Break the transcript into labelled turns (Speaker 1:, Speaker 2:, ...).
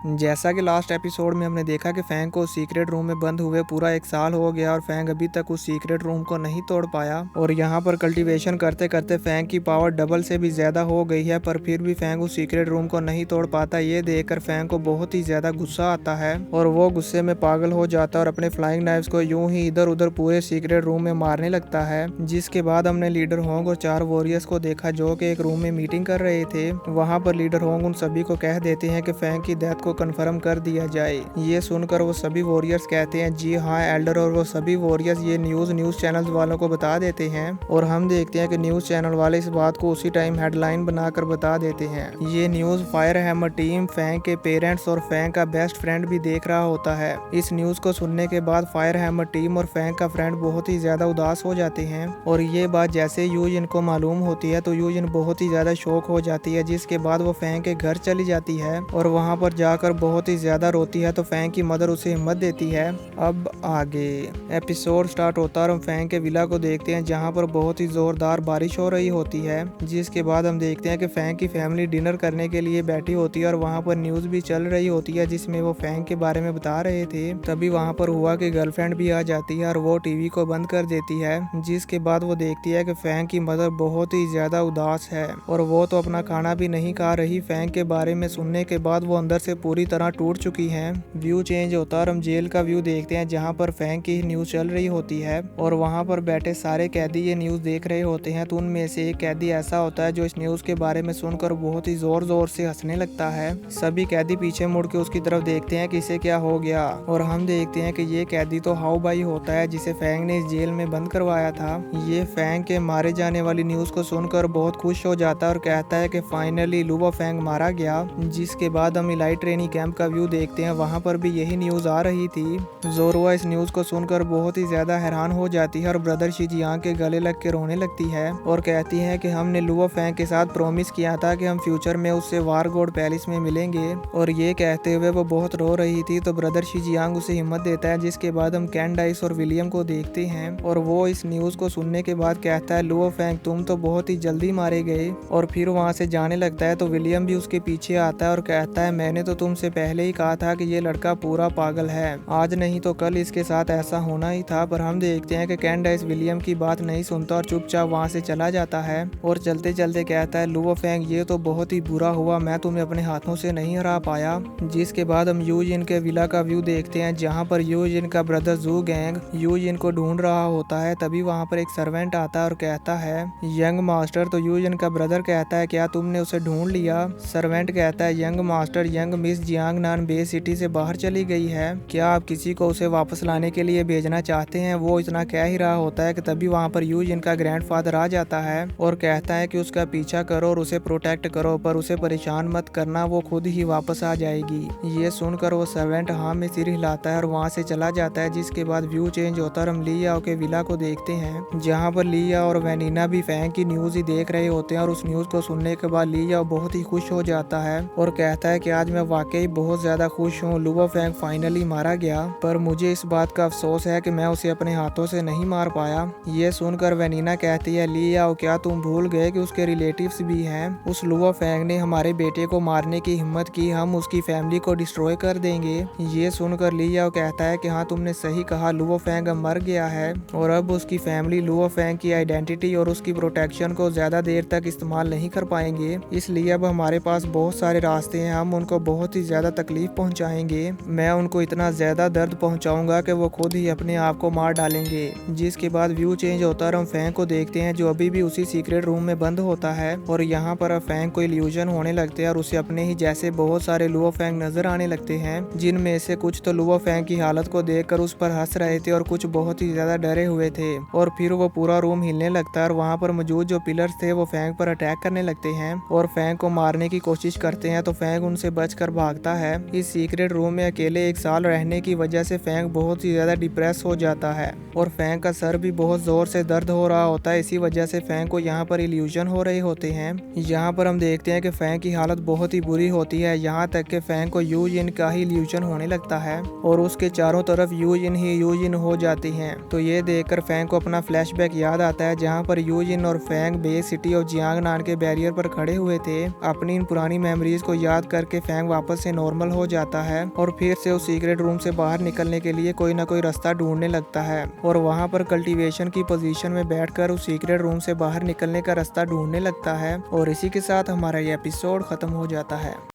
Speaker 1: जैसा कि last episode में हमने देखा कि फैंग को सीक्रेट रूम में बंद हुए पूरा 1 साल हो गया और फैंग अभी तक उस सीक्रेट रूम को नहीं तोड़ पाया और यहाँ पर कल्टीवेशन करते करते फैंग की पावर डबल से भी ज्यादा हो गई है, पर फिर भी फैंग उस सीक्रेट रूम को नहीं तोड़ पाता। ये देखकर फैंग को बहुत ही ज्यादा गुस्सा आता है और वो गुस्से में पागल हो जाता है और अपने फ्लाइंग नाइफ्स को यूं ही इधर उधर पूरे सीक्रेट रूम में मारने लगता है। जिसके बाद हमने लीडर होंग और 4 वॉरियर्स को देखा जो कि एक रूम में मीटिंग कर रहे थे। वहाँ पर लीडर होंग उन सभी को कह देते हैं कि फैंग की डेथ को कंफर्म कर दिया जाए। ये सुनकर वो सभी वॉरियर्स कहते हैं जी हाँ एल्डर, और वो सभी वॉरियर्स ये न्यूज़ चैनल्स वालों को बता देते हैं और हम देखते हैं कि न्यूज़ चैनल वाले इस बात को उसी टाइम हेडलाइन बनाकर बता देते हैं। ये news fire hammer team, Fang के पेरेंट्स और फैंग का बेस्ट फ्रेंड भी देख रहा होता है। इस न्यूज़ को सुनने के बाद फायर हैमर टीम और फैंग का फ्रेंड बहुत ही ज्यादा उदास हो जाते हैं और ये बात जैसे यूजिन को मालूम होती है तो यूजिन बहुत ही ज्यादा शॉक हो जाती है। जिसके बाद वो फैंग के घर चली जाती है और वहाँ पर जाकर बहुत ही ज्यादा रोती है तो फैंग की मदर उसे हिम्मत देती है। अब आगे एपिसोड स्टार्ट होता है और हम फैंग के विला को देखते हैं जहाँ पर बहुत ही जोरदार बारिश हो रही होती है। जिसके बाद हम देखते हैं कि फैंग की फैमिली डिनर करने के लिए बैठी होती है और वहाँ पर न्यूज़ भी चल रही होती है जिसमें वो फैंग के बारे में बता रहे थे। तभी वहाँ पर हुआ कि गर्लफ्रेंड भी आ जाती है और वो टीवी को बंद कर देती है। जिसके बाद वो देखती है कि फैंग की मदर बहुत ही ज्यादा उदास है और वो तो अपना खाना भी नहीं खा रही। फैंग के बारे में सुनने के बाद वो अंदर से पूरी तरह टूट चुकी हैं। व्यू चेंज होता है और हम जेल का व्यू देखते हैं जहाँ पर फैंग की न्यूज़ चल रही होती है और वहाँ पर बैठे सारे कैदी ये न्यूज़ देख रहे होते हैं। तो उनमें से एक कैदी ऐसा होता है जो इस न्यूज़ के बारे में सुनकर बहुत ही जोर जोर से हंसने लगता है। सभी कैदी पीछे मुड़ के उसकी तरफ देखते हैं कि इसे क्या हो गया और हम देखते हैं कि ये कैदी तो हाउ बाई होता है जिसे फैंग ने इस जेल में बंद करवाया था। ये फैंग के मारे जाने वाली न्यूज़ को सुनकर बहुत खुश हो जाता है और कहता है कि फाइनली लुओ फैंग मारा गया। जिसके बाद हम इलाइट ट्रेनिंग कैंप का व्यू देखते हैं, वहाँ पर भी यही न्यूज़ आ रही थी। जोरुआ इस न्यूज़ को सुनकर बहुत ही ज्यादा हैरान हो जाती है और ब्रदर शिजियांग के गले लग के रोने लगती है और कहती है कि हमने लुओ फैंग के साथ प्रॉमिस किया था कि हम फ्यूचर में उससे वार गॉड पैलेस में मिलेंगे। और ये कहते हुए वो बहुत रो रही थी तो ब्रदर शिजियांग उसे हिम्मत देता है। जिसके बाद हम कैंडाइस और विलियम को देखते हैं और वो इस न्यूज़ को सुनने के बाद कहता है लुओ फैंग तुम तो बहुत ही जल्दी मारे गए, और फिर वहाँ से जाने लगता है। तो विलियम भी उसके पीछे आता है और कहता है मैंने तो तुमसे पहले ही कहा था कि ये लड़का पूरा पागल है, आज नहीं तो कल इसके साथ ऐसा होना ही था। पर हम देखते हैं कि कैंडाइस विलियम की बात नहीं सुनता और चुपचाप वहाँ से चला जाता है और चलते चलते कहता है लुओ फैंग ये तो बहुत ही बुरा हुआ, मैं तुम्हें अपने हाथों से नहीं हरा पाया। जिसके बाद हम यूजिन के विला का व्यू देखते हैं जहाँ पर यूजिन का ब्रदर जू गैंग यूजिन को ढूंढ रहा होता है। तभी वहाँ पर एक सर्वेंट आता है और कहता है यंग मास्टर। तो यूजिन का ब्रदर कहता है क्या तुमने उसे ढूंढ लिया? सर्वेंट कहता है young master, young miss Jiangnan bay city से बाहर चली गई है, क्या आप किसी को उसे वापस लाने के लिए भेजना चाहते हैं? वो इतना कह ही रहा होता है कि तभी वहाँ पर यूजिन का ग्रैंडफादर आ जाता है और कहता है कि उसका पीछा करो और उसे प्रोटेक्ट करो, पर उसे परेशान मत करना, वो खुद ही वापस आ जाएगी। ये सुनकर वो सर्वेंट हाँ में सिर हिलाता है और वहाँ से चला जाता है। जिसके बाद व्यू चेंज होता है और हम लिया के विला को देखते हैं जहाँ पर लिया और वैनिना भी फैंग की न्यूज़ ही देख रहे होते हैं और उस न्यूज़ को सुनने के बाद लिया बहुत ही खुश हो जाता है और कहता है कि आज मैं वाकई बहुत ज्यादा खुश हूँ, लुओ फैंग फाइनली मारा गया, पर मुझे इस बात का अफसोस है कि मैं उसे अपने हाथों से नहीं मार पाया। ये सुनकर वैनिना कहती है लिया क्या तुम भूल गए कि उसके रिलेटिव्स भी हैं? उस लुओ फैंग ने हमारे बेटे को मारने की हिम्मत की, हम उसकी फैमिली को डिस्ट्रॉय कर देंगे। ये सुनकर लिया कहता है कि हाँ तुमने सही कहा, लुओ फैंग अब मर गया है और अब उसकी फैमिली लुओ फैंग की आइडेंटिटी और उसकी प्रोटेक्शन को ज्यादा देर तक इस्तेमाल नहीं कर पाएंगे, इसलिए अब हमारे पास बहुत सारे रास्ते हैं, हम उनको बहुत ही ज्यादा तकलीफ पहुंचाएंगे। मैं उनको इतना ज्यादा दर्द पहुंचाऊंगा कि वो खुद ही अपने आप को मार डालेंगे। जिसके बाद व्यू चेंज होता है और हम फैंग को देखते हैं जो अभी भी उसी सीक्रेट रूम में बंद होता है और यहाँ पर फैंग को इल्यूजन होने लगते हैं और उसे अपने ही जैसे बहुत सारे लुओ फैंग नजर आने लगते हैं, जिनमें से कुछ तो लुओ फैंग की हालत को देखकर उस पर हंस रहे थे और कुछ बहुत ही ज्यादा डरे हुए थे। और फिर वो पूरा रूम हिलने लगता है और वहाँ पर मौजूद जो पिलर्स थे वो फैंग पर अटैक करने लगते हैं और फैंग को मारने की कोशिश करते हैं। तो फैंग उनसे बचकर भागता है। इस सीक्रेट रूम में अकेले 1 साल रहने की वजह से फैंग बहुत ही ज्यादा डिप्रेस हो जाता है और फैंग का सर भी बहुत जोर से दर्द हो रहा होता है। इसी वजह से फैंग को यहाँ पर इल्यूजन हो रहे होते हैं। यहाँ पर हम देखते हैं कि फैंग की हालत बहुत ही बुरी होती है, यहाँ तक कि फैंग को यूजिन का ही इल्यूजन होने लगता है और उसके चारों तरफ यूजिन ही यूजिन हो जाती हैं। तो ये देखकर फैंग को अपना फ्लैशबैक याद आता है जहाँ पर यूजिन और फैंग बे सिटी और जियांगनान के बैरियर पर खड़े हुए थे। अपनी इन पुरानी मेमोरीज को याद करके फैंग वापस वापस से नॉर्मल हो जाता है और फिर से उस सीक्रेट रूम से बाहर निकलने के लिए कोई ना कोई रास्ता ढूंढने लगता है और वहाँ पर कल्टीवेशन की पोजीशन में बैठकर उस सीक्रेट रूम से बाहर निकलने का रास्ता ढूंढने लगता है। और इसी के साथ हमारा ये एपिसोड खत्म हो जाता है।